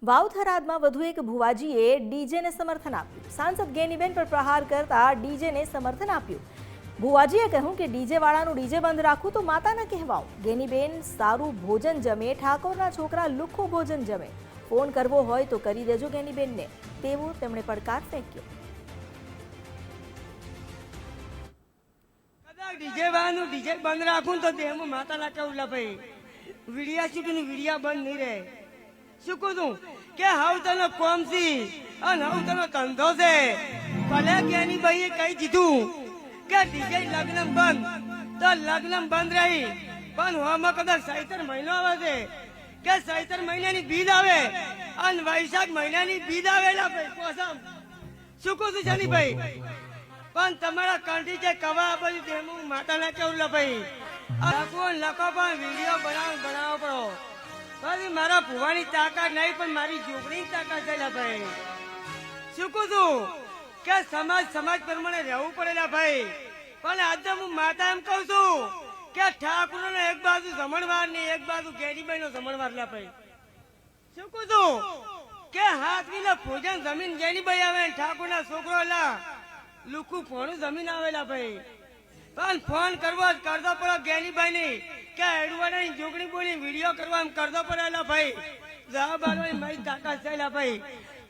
વાવ થરાદમાં વધુ એક ભુવાજીએ ડીજેને સમર્થન આપ્યું। સાંસદ ગેનીબેન પર પ્રહાર કરતા ડીજેને સમર્થન આપ્યું। ભુવાજીએ કહ્યું કે ડીજે વાળાનું ડીજે બંધ રાખું તો માતા ન કહેવાઉં। ગેનીબેન સારું ભોજન જમે, ઠાકોરના છોકરા લુખ્ખું ભોજન જમે। ફોન કરવો હોય તો કરી દેજો ગેનીબેનને, તેવો તેમણે પડકાર ફેંક્યો। ડીજે વાળાનું ડીજે બંધ રાખું તો દેહમાં માતા ના કેવું ભાઈ વિડિયા શૂટિંગ વિડિયા બંધ નહીં રહે। શું કહું કે હાઉ તને કોમ સી અને હાઉ તને ધંધો છે। ભલે કેની ભાઈએ કહી દીધું કે ડીજે લગ્ન બંધ તો લગ્ન બંધ રહી, પણ હોમાં કદાચ ચૈત્ર મહિનો આવે છે કે ચૈત્ર મહિનાની બીજ આવે અને વૈશાખ મહિનાની બીજ આવેલા ભાઈ કોસમ। શું કહું છું જાની ભાઈ, પણ તમારા કંઠી જે કવા બધું તેનું માતા ના કેવું ભાઈ લખો પણ વિડીયો બનાવો પડો। પછી મારા ભુવાની તાકાત નહીં, પણ મારી જોગણીની તાકાત છે ભાઈ। શું કહું છું કે સમાજ પ્રમાણે રહેવું પડેલા ભાઈ, પણ આજે હું માતા એમ કહું છું કે ઠાકોર નો એક બાજુ જમણવાર ને એક બાજુ ગેરીબાઈ નો જમણવાર લા ભાઈ। શું કહું છું કે હાથની ને ભોજન જમીન ગેરીબાઈ આવે, ઠાકોર ના છોકરો લા લુકુ ફોનું જમીન આવેલા ભાઈ। પણ ફોન કરવો કરતો પડો ગેનીભાઈ ની કે એડવાડાની જોગણી બોલી વિડીયો કરવા એમ કરતો પડેલા ભાઈ। જવાબ આલવાની મારી તાકાત છે ભાઈ,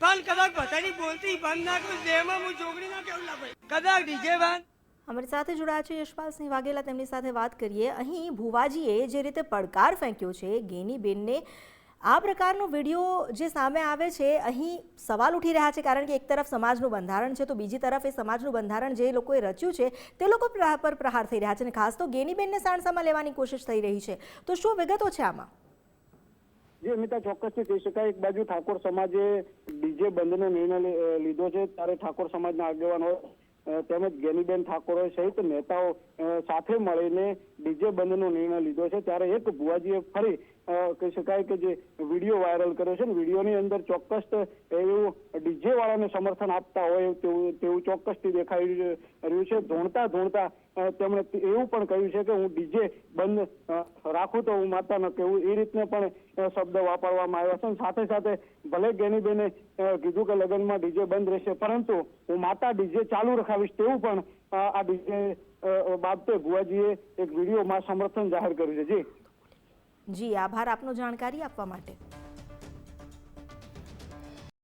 પણ કદાચ બધાની બોલતી બંધ ના કરું દેમાં હું જોગણી ના કેવું ભાઈ કદાચ ડીજે બંધ। અમારી સાથે જોડાયા છે યશપાલસિંહ વાઘેલા, તેમની સાથે વાત કરીએ। અહીં ભુવાજીએ જે રીતે પડકાર ફેંક્યો છે ગેનીબેનને, આ પ્રકારનો વિડીયો જે સામે આવે છે, અહીં સવાલ ઉઠી રહ્યા છે, કારણ કે એક તરફ સમાજનું બંધારણ છે તો બીજી તરફ એ સમાજનું બંધારણ જે લોકોએ રચ્યું છે તે લોકો પર પ્રહાર થઈ રહ્યા છે અને ખાસ તો ગેનીબેનને સાણસામાં લેવાની કોશિશ થઈ રહી છે। તો શું વિગતો છે આમાં? જે અમિતા ચોક્કસથી કહી શકાય, એક બાજુ ઠાકોર સમાજે ડીજે બંધનો નિર્ણય લીધો છે, ત્યારે ઠાકોર સમાજના આગેવાનો તેમજ ગેનીબેન ઠાકોર સહિત નેતાઓ સાથે મળીને ડીજે બંધનો નિર્ણય લીધો છે। ત્યારે એક ભુવાજીએ ફરી કહી શકાય કે જે વિડીયો વાયરલ કર્યો છે ને, વિડીયોની અંદર ચોક્કસ એવું ડીજે વાળાને સમર્થન આપતા હોય તેવું ચોક્કસથી દેખાઈ રહ્યું છે। ધોણતા તેમણે એવું પણ કહ્યું છે કે હું ડીજે બંધ રાખું તો હું માતા ન કહેવું, એ રીતને પણ શબ્દ વાપરવામાં આવ્યા છે। સાથે સાથે ભલે ગેનીબેને કીધું કે લગ્નમાં ડીજે બંધ રહેશે, પરંતુ હું માતા ડીજે ચાલુ રખાવીશ, તેવું પણ આ ડીજે બાબતે ભુવાજીએ એક વિડીયોમાં સમર્થન જાહેર કર્યું છે। જી આભાર આપનો જાણકારી આપવા માટે।